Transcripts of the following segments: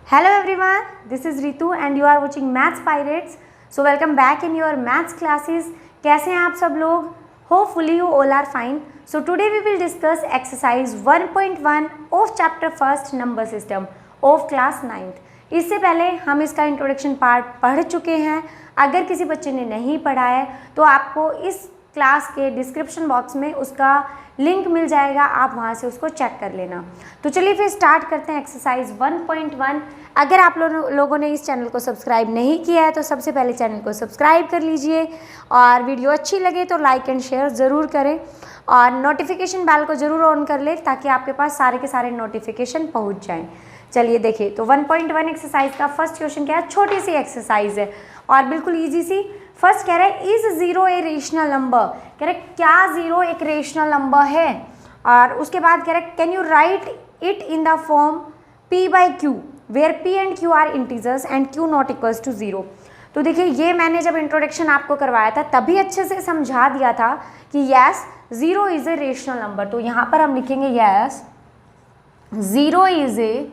Hello everyone, this is Ritu and you are watching Maths Pirates. So welcome back in your maths classes. कैसे हैं आप सब लोग? Hopefully you all are fine. So today we will discuss exercise 1.1 of chapter first number system of class 9th. इससे पहले हम इसका introduction part पढ़ चुके हैं. अगर किसी बच्चे ने नहीं पढ़ा है तो आपको इस क्लास के डिस्क्रिप्शन बॉक्स में उसका लिंक मिल जाएगा, आप वहाँ से उसको चेक कर लेना. तो चलिए फिर स्टार्ट करते हैं एक्सरसाइज 1.1. अगर आप लोगों ने इस चैनल को सब्सक्राइब नहीं किया है तो सबसे पहले चैनल को सब्सक्राइब कर लीजिए और वीडियो अच्छी लगे तो लाइक एंड शेयर ज़रूर करें और नोटिफिकेशन बेल को ज़रूर ऑन कर लें ताकि आपके पास सारे के सारे नोटिफिकेशन पहुँच जाएँ. चलिए देखिए, तो 1.1 एक्सरसाइज का फर्स्ट क्वेश्चन क्या है. छोटी सी एक्सरसाइज है और बिल्कुल ईजी सी. फर्स्ट कह रहा है is zero A rational number. कह रहा है क्या ज़ीरो एक रेशनल नंबर है. और उसके बाद कह रहा है can you write it in the form p by Q where p and q are integers and q not equals to zero. तो देखिए, ये मैंने जब इंट्रोडक्शन आपको करवाया था तभी अच्छे से समझा दिया था कि yes zero is a rational number. तो यहाँ पर हम लिखेंगे yes zero is a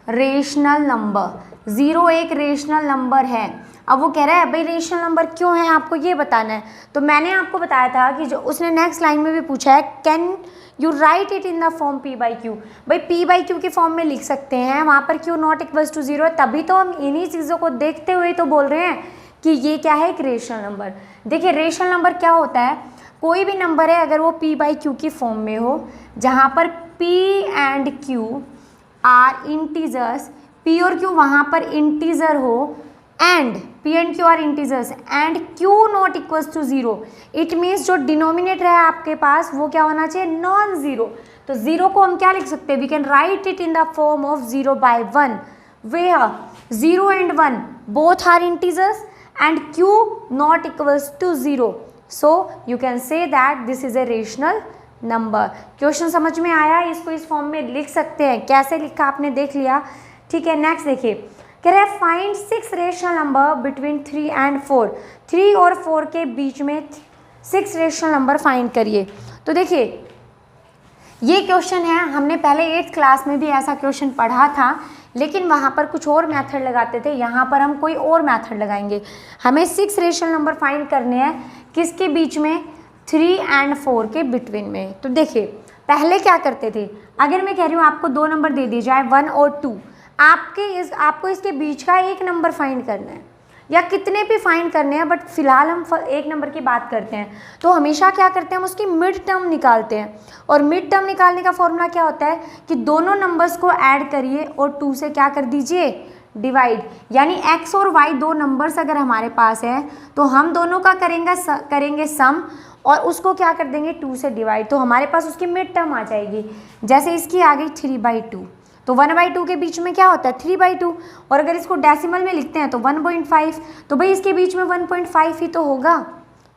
rational number. Zero एक रेशनल नंबर है. अब वो कह रहा है भाई रेशनल नंबर क्यों है, आपको ये बताना है. तो मैंने आपको बताया था कि जो उसने नेक्स्ट लाइन में भी पूछा है can you write it in the form p by Q. भाई p बाई क्यू के फॉर्म में लिख सकते हैं, वहाँ पर q not equals to zero है. तभी तो हम इन्हीं चीज़ों को देखते हुए तो बोल रहे हैं कि ये क्या है, एक रेशनल नंबर. देखिए रेशनल नंबर क्या होता है, कोई भी नंबर है अगर वो p बाई क्यू की फॉर्म में हो जहाँ पर p and q are integers, p और q वहाँ पर इंटीजर हो and p and q are integers and q not equals to zero. It means जो डिनोमिनेटर है आपके पास वो क्या होना चाहिए, नॉन ज़ीरो. तो ज़ीरो को हम क्या लिख सकते हैं, we can write it in the form of zero by one where zero and one both are integers and q not equals to zero. So you can say that this is a rational number. Question समझ में आया, इसको इस form में लिख सकते हैं. कैसे लिखा आपने देख लिया, ठीक है. नेक्स्ट देखिए, कह रहा है find 6 rational number between 3 and 4. 3 और 4 के बीच में 6 रेशनल नंबर फाइंड करिए. तो देखिए ये क्वेश्चन है, हमने पहले 8th क्लास में भी ऐसा क्वेश्चन पढ़ा था लेकिन वहाँ पर कुछ और मेथड लगाते थे. यहाँ पर हम कोई और मेथड लगाएंगे. हमें 6 रेशनल नंबर फाइंड करने हैं किसके बीच में, 3 एंड 4 के बिटवीन में. तो देखिए पहले क्या करते थे, अगर मैं कह रही हूँ आपको दो नंबर दे दिए जाए 1 और 2, आपको इसके बीच का एक नंबर फाइंड करना है या कितने भी फाइंड करने हैं, बट फिलहाल हम एक नंबर की बात करते हैं. तो हमेशा क्या करते हैं, हम उसकी मिड टर्म निकालते हैं. और मिड टर्म निकालने का फॉर्मूला क्या होता है कि दोनों नंबर्स को ऐड करिए और 2 से क्या कर दीजिए, डिवाइड. यानी x और y दो नंबर्स अगर हमारे पास हैं तो हम दोनों का करेंगे सम और उसको क्या कर देंगे 2 से डिवाइड. तो हमारे पास उसकी मिड टर्म आ जाएगी. जैसे इसकी आ गई 3/2. तो 1/2 के बीच में क्या होता है 3/2. और अगर इसको डेसिमल में लिखते हैं तो 1.5. तो भाई इसके बीच में 1.5 ही तो होगा.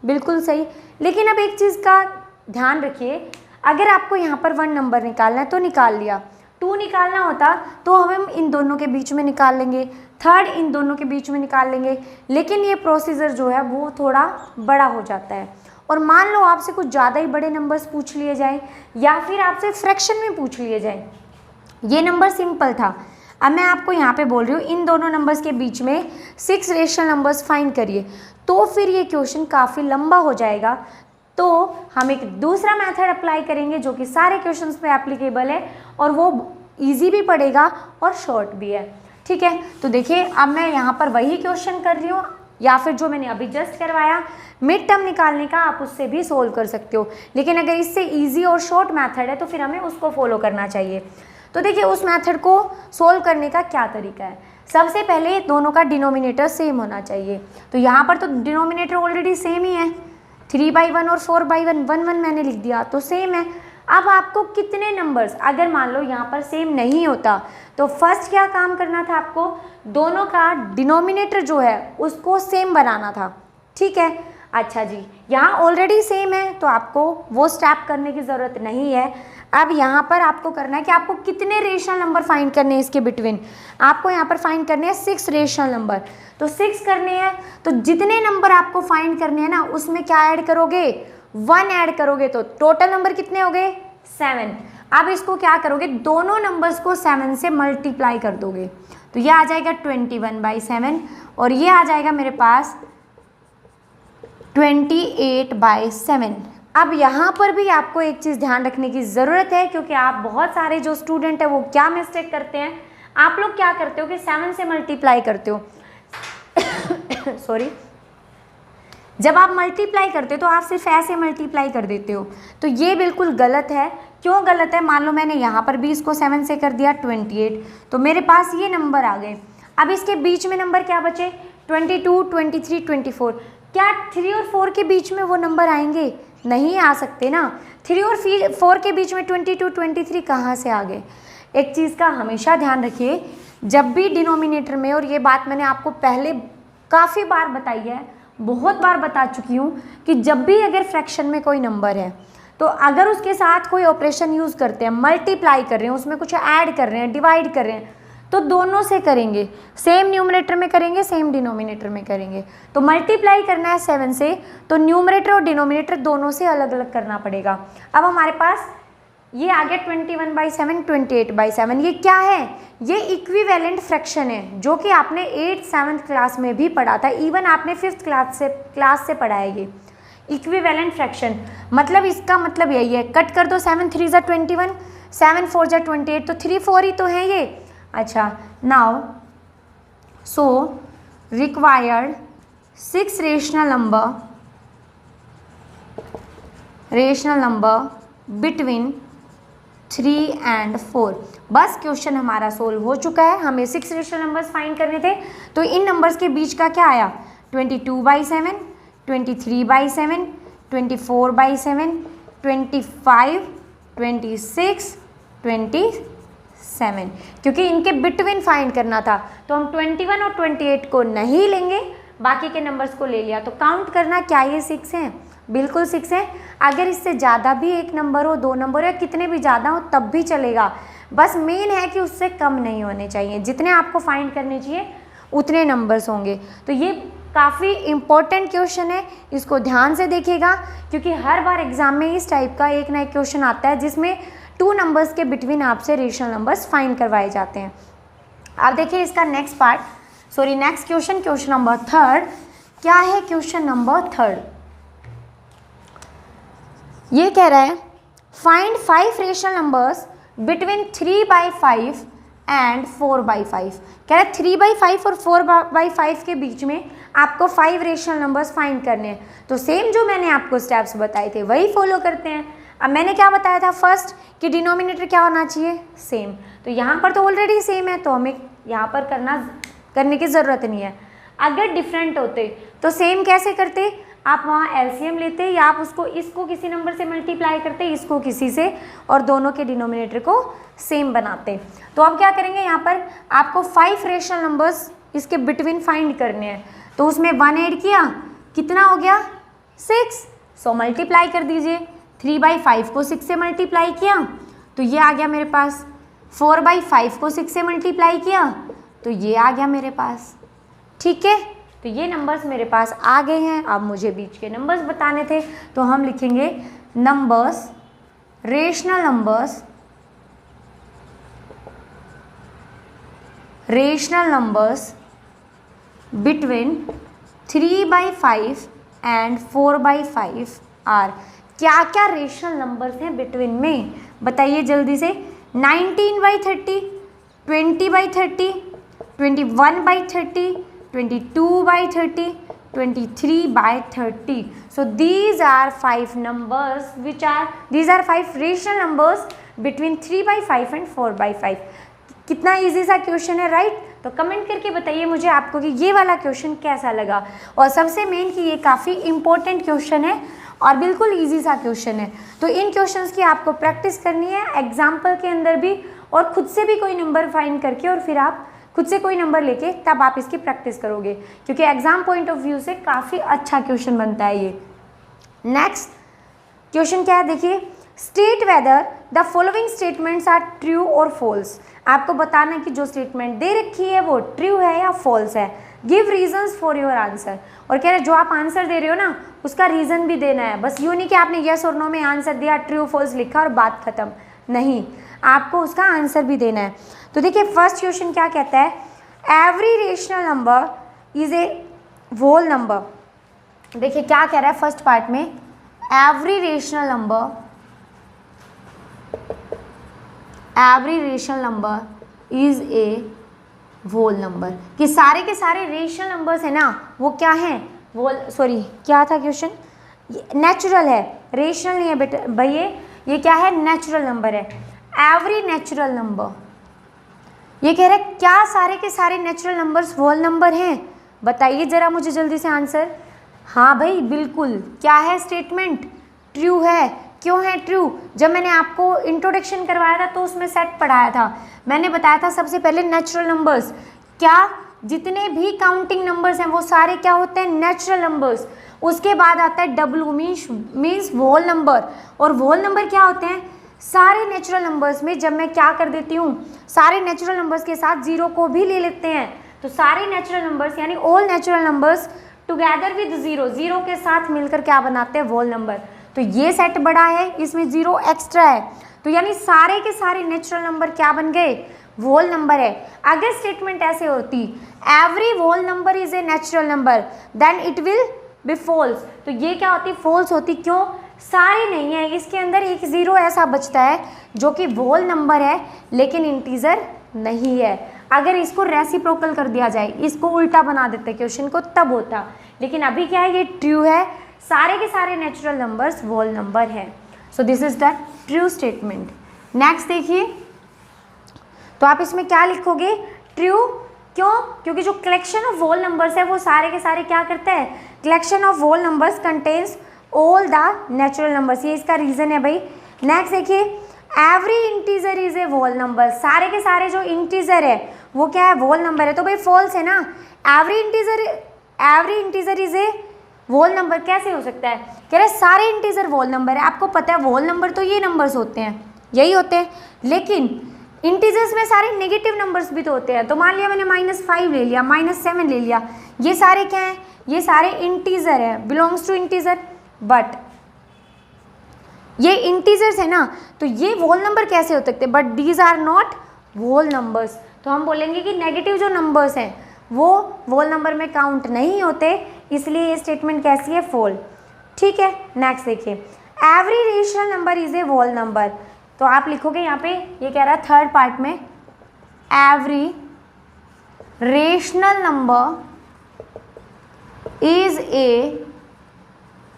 बिल्कुल सही. लेकिन अब एक चीज़ का ध्यान रखिए, अगर आपको यहाँ पर 1 नंबर निकालना है तो निकाल लिया, 2 निकालना होता तो हम इन दोनों के बीच में निकाल लेंगे, 3rd इन दोनों के बीच में निकाल लेंगे. लेकिन ये प्रोसीजर जो है वो थोड़ा बड़ा हो जाता है. और मान लो आपसे कुछ ज़्यादा ही बड़े नंबर्स पूछ लिए जाए या फिर आपसे फ्रैक्शन में पूछ लिए जाए. ये नंबर सिंपल था. अब मैं आपको यहाँ पे बोल रही हूँ इन दोनों नंबर्स के बीच में 6 रेशनल नंबर्स फाइंड करिए. तो फिर ये क्वेश्चन काफ़ी लंबा हो जाएगा. तो हम एक दूसरा मेथड अप्लाई करेंगे जो कि सारे क्वेश्चंस पे एप्लीकेबल है और वो इजी भी पड़ेगा और शॉर्ट भी है. ठीक है, तो देखिए अब मैं यहाँ पर वही क्वेश्चन कर रही हूँ या फिर जो मैंने अभी जस्ट करवाया मिड टर्म निकालने का, आप उससे भी सोल्व कर सकते हो. लेकिन अगर इससे ईजी और शॉर्ट मेथड है तो फिर हमें उसको फॉलो करना चाहिए. तो देखिए उस मेथड को सोल्व करने का क्या तरीका है. सबसे पहले दोनों का डिनोमिनेटर सेम होना चाहिए. तो यहाँ पर तो डिनोमिनेटर ऑलरेडी सेम ही है, 3/1 और 4/1, 1 मैंने लिख दिया तो सेम है. अब आपको कितने नंबर्स, अगर मान लो यहाँ पर सेम नहीं होता तो फर्स्ट क्या काम करना था, आपको दोनों का डिनोमिनेटर जो है उसको सेम बनाना था. ठीक है, अच्छा जी यहाँ ऑलरेडी सेम है तो आपको वो स्टेप करने की ज़रूरत नहीं है. अब यहाँ पर आपको करना है कि आपको कितने रेशनल नंबर फाइंड करने हैं इसके बिटवीन. आपको यहाँ पर फाइंड करने हैं 6 रेशनल नंबर. तो 6 करने हैं तो जितने नंबर आपको फाइंड करने हैं ना उसमें क्या ऐड करोगे, 1 ऐड करोगे तो टोटल नंबर कितने हो गए, 7. अब इसको क्या करोगे, दोनों नंबर्स को 7 से मल्टीप्लाई कर दोगे, तो ये आ जाएगा 21/7 और ये आ जाएगा मेरे पास 28/7। अब यहाँ पर भी आपको एक चीज़ ध्यान रखने की ज़रूरत है, क्योंकि आप बहुत सारे जो स्टूडेंट है वो क्या मिस्टेक करते हैं, आप लोग क्या करते हो कि 7 से मल्टीप्लाई करते हो सॉरी, जब आप मल्टीप्लाई करते हो तो आप सिर्फ ऐसे मल्टीप्लाई कर देते हो, तो ये बिल्कुल गलत है। क्यों गलत है, मान लो मैंने यहाँ पर भी इसको 7 से कर दिया 28, तो मेरे पास ये नंबर आ गए। अब इसके बीच में नंबर क्या बचे, 22, 23, 24। क्या 3 और 4 के बीच में वो नंबर आएंगे, नहीं आ सकते ना। 3 और 4 के बीच में 22, 23 कहाँ से आ गए। एक चीज़ का हमेशा ध्यान रखिए, जब भी डिनोमिनेटर में, और ये बात मैंने आपको पहले काफ़ी बार बताई है, बहुत बार बता चुकी हूँ, कि जब भी अगर फ्रैक्शन में कोई नंबर है तो अगर उसके साथ कोई ऑपरेशन यूज़ करते हैं, मल्टीप्लाई कर रहे हैं, उसमें कुछ ऐड कर रहे हैं, डिवाइड कर रहे हैं, तो दोनों से करेंगे, सेम न्यूमरेटर में करेंगे, सेम डिनोमिनेटर में करेंगे। तो मल्टीप्लाई करना है 7 से, तो न्यूमरेटर और डिनोमिनेटर दोनों से अलग अलग करना पड़ेगा। अब हमारे पास ये आ गया 21/7, 28/7। ये क्या है, ये इक्विवेलेंट फ्रैक्शन है, जो कि आपने 8th 7th क्लास में भी पढ़ा था, इवन आपने 5th क्लास से पढ़ा है। ये इक्विवेलेंट फ्रैक्शन मतलब, इसका मतलब यही है, कट कर दो, 7 3 ज़ा 21, 7 4 ज़ा 28, तो 3 4 ही तो है ये। अच्छा, now so required 6 rational number between 3 and 4। बस क्वेश्चन हमारा सोल्व हो चुका है। हमें 6 रेशनल नंबर्स फाइंड करने थे, तो इन नंबर्स के बीच का क्या आया, 22/7, 23/7, 24/7, 25, 26, 27। क्योंकि इनके बिटवीन फाइंड करना था, तो हम 21 और 28 को नहीं लेंगे, बाकी के नंबर्स को ले लिया। तो काउंट करना, क्या ये 6 हैं, बिल्कुल 6 है। अगर इससे ज़्यादा भी एक नंबर हो, 2 नंबर हो, या कितने भी ज़्यादा हो तब भी चलेगा, बस मेन है कि उससे कम नहीं होने चाहिए। जितने आपको फाइंड करने चाहिए उतने नंबर्स होंगे। तो ये काफ़ी इम्पोर्टेंट क्वेश्चन है, इसको ध्यान से देखिएगा, क्योंकि हर बार एग्जाम में इस टाइप का एक ना एक क्वेश्चन आता है जिसमें 2 नंबर्स के बिटवीन आपसे रेशनल नंबर्स फाइंड करवाए जाते हैं। अब देखिए इसका नेक्स्ट क्वेश्चन, क्वेश्चन नंबर 3। क्या है क्वेश्चन नंबर 3? ये कह रहा है find 5 rational numbers between 3/5 and 4/5। कह रहा है 3/5 और 4/5 के बीच में आपको 5 रेशनल नंबर्स फाइंड करने हैं। तो सेम जो मैंने आपको स्टेप्स बताए थे वही फॉलो करते हैं। अब मैंने क्या बताया था फर्स्ट, कि डिनोमिनेटर क्या होना चाहिए, सेम। तो यहाँ पर तो ऑलरेडी सेम है, तो हमें यहाँ पर करने की ज़रूरत नहीं है। अगर डिफरेंट होते तो सेम कैसे करते, आप वहाँ एलसीएम लेते, या आप इसको किसी नंबर से मल्टीप्लाई करते, इसको किसी से, और दोनों के डिनोमिनेटर को सेम बनाते। तो अब क्या करेंगे, यहाँ पर आपको 5 रेशनल नंबर्स इसके बिटवीन फाइंड करने हैं। तो उसमें 1 ऐड किया, कितना हो गया, 6। सो मल्टीप्लाई कर दीजिए, 3/5 को 6 से मल्टीप्लाई किया तो ये आ गया मेरे पास, 4/5 को 6 से मल्टीप्लाई किया तो ये आ गया मेरे पास। ठीक है, तो ये नंबर्स मेरे पास आ गए हैं। अब मुझे बीच के नंबर्स बताने थे, तो हम लिखेंगे numbers, rational numbers between 3/5 and 4/5 are. क्या क्या रेशनल नंबर्स हैं बिटवीन में, बताइए जल्दी से। 19/30, 20/30, 21/30, 22/30, 23/30. So these are 5 numbers these are 5 rational numbers between 3/5 and 4/5. कितना इजी सा क्वेश्चन है, राइट? तो कमेंट करके बताइए मुझे आपको कि ये वाला क्वेश्चन कैसा लगा। और सबसे मेन कि ये काफ़ी इंपॉर्टेंट क्वेश्चन है और बिल्कुल इजी सा क्वेश्चन है। तो इन क्वेश्चंस की आपको प्रैक्टिस करनी है एग्जाम्पल के अंदर भी, और खुद से भी कोई नंबर फाइंड करके, और फिर आप खुद से कोई नंबर लेके तब आप इसकी प्रैक्टिस करोगे, क्योंकि एग्जाम पॉइंट ऑफ व्यू से काफ़ी अच्छा क्वेश्चन बनता है ये। नेक्स्ट क्वेश्चन क्या है, देखिए। State whether the following statements are true और फॉल्स। आपको बताना है कि जो स्टेटमेंट दे रखी है वो ट्रू है या फॉल्स है। Give reasons for your answer. और कह रहे जो आप आंसर दे रहे हो ना उसका रीज़न भी देना है, बस यूँ नहीं कि आपने येस और नो में आंसर दिया, ट्रू फॉल्स लिखा और बात खत्म। नहीं, आपको उसका आंसर भी देना है। तो देखिए फर्स्ट क्वेश्चन क्या कहता है, every rational number is a whole number. देखिए क्या कह रहा है फर्स्ट पार्ट में, every rational number is a whole number, कि सारे के सारे रेशनल नंबर्स है ना वो क्या हैं, क्या था क्वेश्चन, नेचुरल है, रेशनल नहीं है बेटा भैया, ये क्या है, नेचुरल नंबर है। एवरी नेचुरल नंबर, ये कह रहा है क्या सारे के सारे नेचुरल नंबर्स होल नंबर हैं, बताइए जरा मुझे जल्दी से आंसर। हाँ भाई बिल्कुल, क्या है स्टेटमेंट, ट्रू है। क्यों है ट्रू, जब मैंने आपको इंट्रोडक्शन करवाया था तो उसमें सेट पढ़ाया था, मैंने बताया था सबसे पहले नेचुरल नंबर्स, क्या जितने भी काउंटिंग नंबर्स हैं वो सारे क्या होते हैं, नेचुरल नंबर्स। उसके बाद आता है डब्ल्यू मीन्स होल नंबर, और होल नंबर क्या होते हैं, सारे नेचुरल नंबर्स में जब मैं क्या कर देती हूँ, सारे नेचुरल नंबर्स के साथ जीरो को भी ले लेते हैं, तो सारे नेचुरल नंबर्स यानी all natural numbers together with zero, zero के साथ मिलकर क्या बनाते हैं, होल नंबर। तो ये सेट बड़ा है, इसमें जीरो एक्स्ट्रा है, तो यानी सारे के सारे नेचुरल नंबर क्या बन गए, होल नंबर है। अगर स्टेटमेंट ऐसे होती, every whole number is a natural number, then it will be false, तो ये क्या होती, फॉल्स होती। क्यों, सारे नहीं है, इसके अंदर एक जीरो ऐसा बचता है जो कि होल नंबर है लेकिन इंटीजर नहीं है। अगर इसको रेसिप्रोकल कर दिया जाए, इसको उल्टा बना देते क्वेश्चन को, तब होता, लेकिन अभी क्या है, ये ट्रू है, सारे के सारे नेचुरल नंबर्स होल नंबर है। So this is the true statement. Next देखिए, तो आप इसमें क्या लिखोगे, ट्रू। क्यों, क्योंकि जो कलेक्शन ऑफ होल नंबर्स है वो सारे के सारे क्या करते हैं, collection of whole numbers contains all the natural numbers, ये इसका रीजन है भाई। नेक्स्ट देखिए, every integer is a whole number, सारे के सारे जो इंटीजर है वो क्या है, होल नंबर है, तो भाई फॉल्स है ना। Every integer is a whole number कैसे हो सकता है, कह रहे सारे इंटीजर होल नंबर है। आपको पता है होल नंबर तो ये नंबर्स होते हैं, यही होते हैं, लेकिन इंटीजर्स में सारे नेगेटिव नंबर्स भी तो होते हैं। तो मान लिया मैंने -5 ले लिया, -7 ले लिया, ये सारे क्या हैं, ये सारे इंटीजर है, बिलोंग्स टू इंटीजर, बट ये इंटीजर्स है ना, तो ये होल नंबर कैसे हो सकते हैं, but these are not whole numbers. तो हम बोलेंगे कि नेगेटिव जो नंबर्स हैं वो होल नंबर में काउंट नहीं होते, इसलिए ये स्टेटमेंट कैसी है, फॉल। ठीक है, नेक्स्ट देखिए, every rational number is a whole number, तो आप लिखोगे यहाँ पे, ये कह रहा है थर्ड पार्ट में, every rational number is a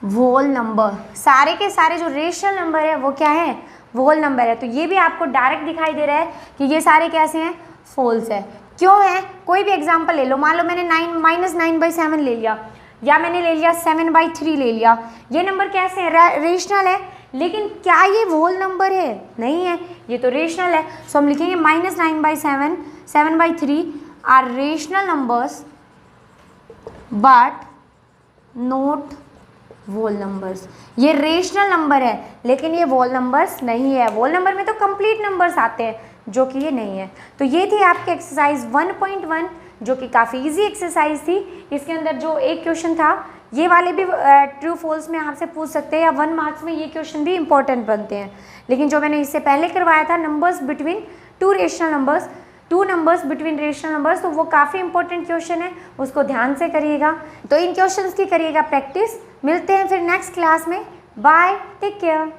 whole number, सारे के सारे जो रेशनल नंबर है वो क्या है, होल नंबर है। तो ये भी आपको डायरेक्ट दिखाई दे रहा है कि ये सारे कैसे हैं, फॉल्स है। क्यों है, कोई भी एग्जांपल ले लो, मान लो मैंने -9/7 ले लिया, या मैंने ले लिया 7/3 ले लिया, ये नंबर कैसे हैं, रेशनल है, लेकिन क्या ये होल नंबर है, नहीं है, ये तो रेशनल है। सो हम लिखेंगे -9/7, 7/3 are rational numbers but not whole numbers. ये रेशनल नंबर है लेकिन ये होल नंबर्स नहीं है, होल नंबर में तो कंप्लीट नंबर्स आते हैं, जो कि ये नहीं है। तो ये थी आपकी एक्सरसाइज 1.1, जो कि काफ़ी इजी एक्सरसाइज थी। इसके अंदर जो एक क्वेश्चन था, ये वाले भी ट्रू फॉल्स में आपसे पूछ सकते हैं, या 1 मार्क्स में ये क्वेश्चन भी इंपॉर्टेंट बनते हैं। लेकिन जो मैंने इससे पहले करवाया था, numbers between two numbers between rational numbers, तो वो काफ़ी इंपॉर्टेंट क्वेश्चन है, उसको ध्यान से करिएगा। तो इन क्वेश्चंस की करिएगा प्रैक्टिस। मिलते हैं फिर नेक्स्ट क्लास में, बाय, टेक केयर।